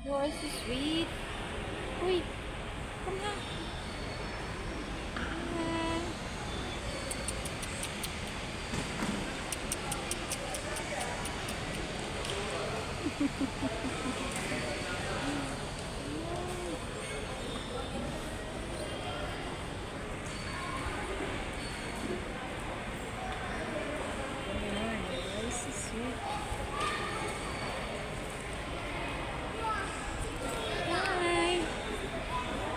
You are so sweet. Uy, come na. Ah, ayan, you are so sweet. Hi.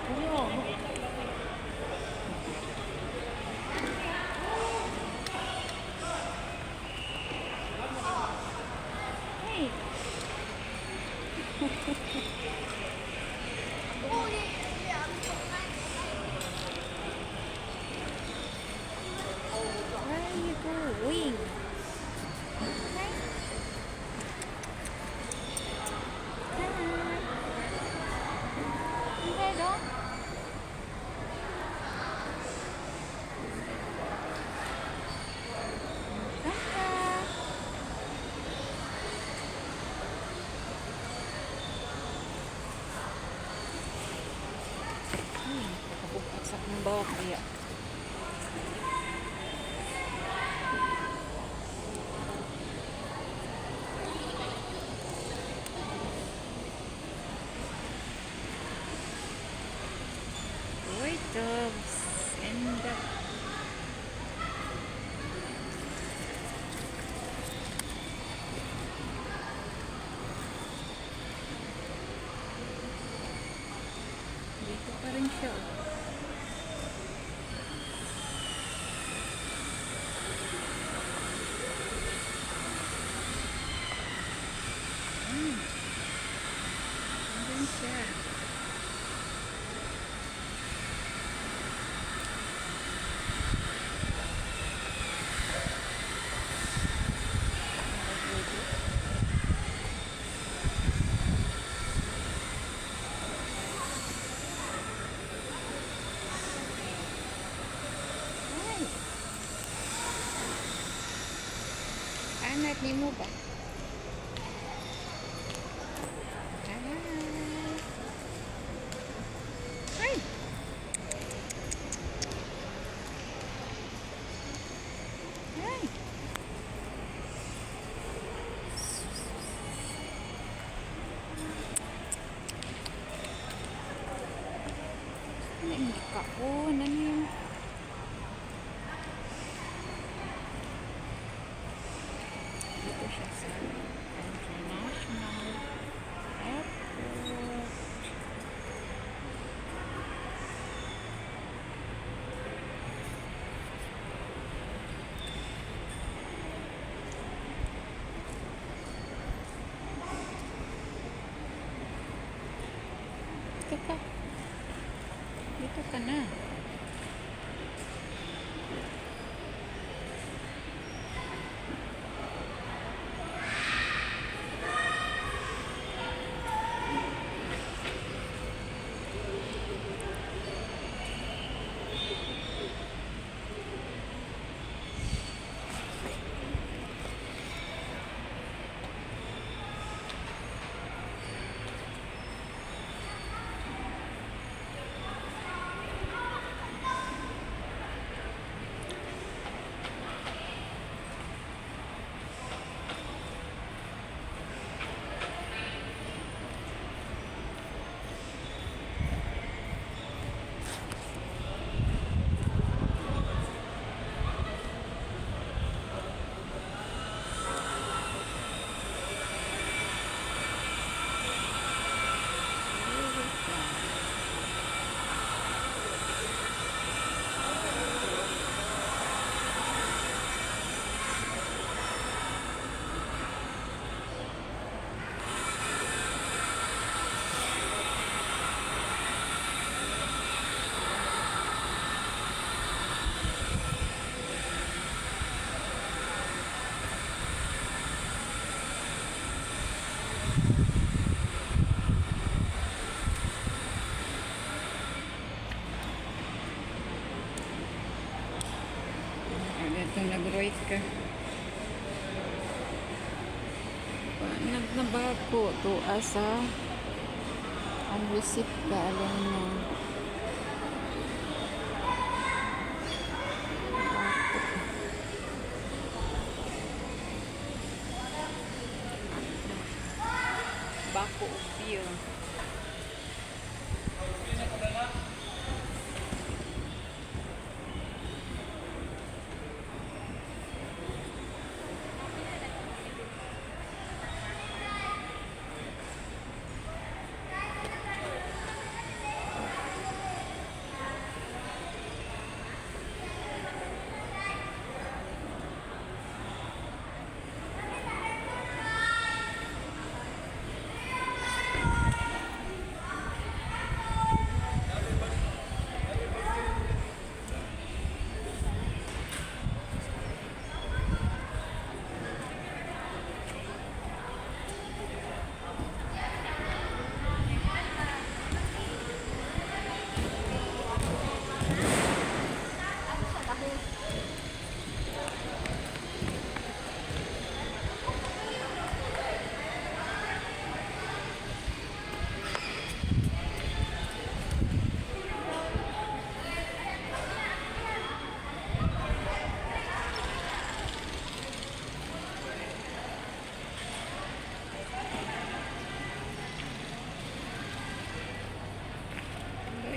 Hello. Hey. Where are you going? Hi. Hi. Hello. Kaka. Nakapagpagsak ng bawak kaya. Boy dogs and the dito pa rin siya. Andun siya. Ay, anak ni mo ba? Ay! Ay! Nainggit ka po. Ano yun? Dito siya sa International Airport. Dito ka. Dito ka na. Ito nag-right ka. Nagnabago to asa Ang receipt galing ng Bako Beer.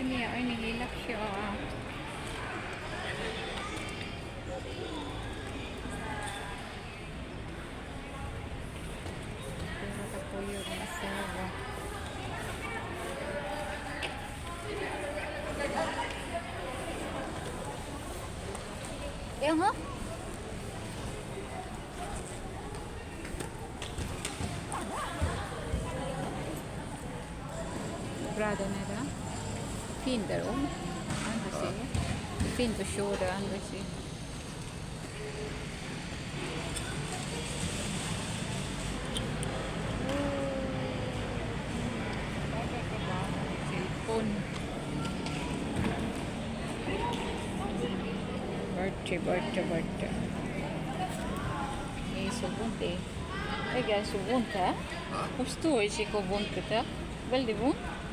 Ini ay nihilak siya. Pero ako yung asawa. Yung ho? Brada nila. Fin där om. Andra sidan. Fin på sjö där andra sidan. Cellphone. Birthday. Ini subont eh. Hey guys, subont ha? Förstår inte hur vondt det är. Väldigt vondt.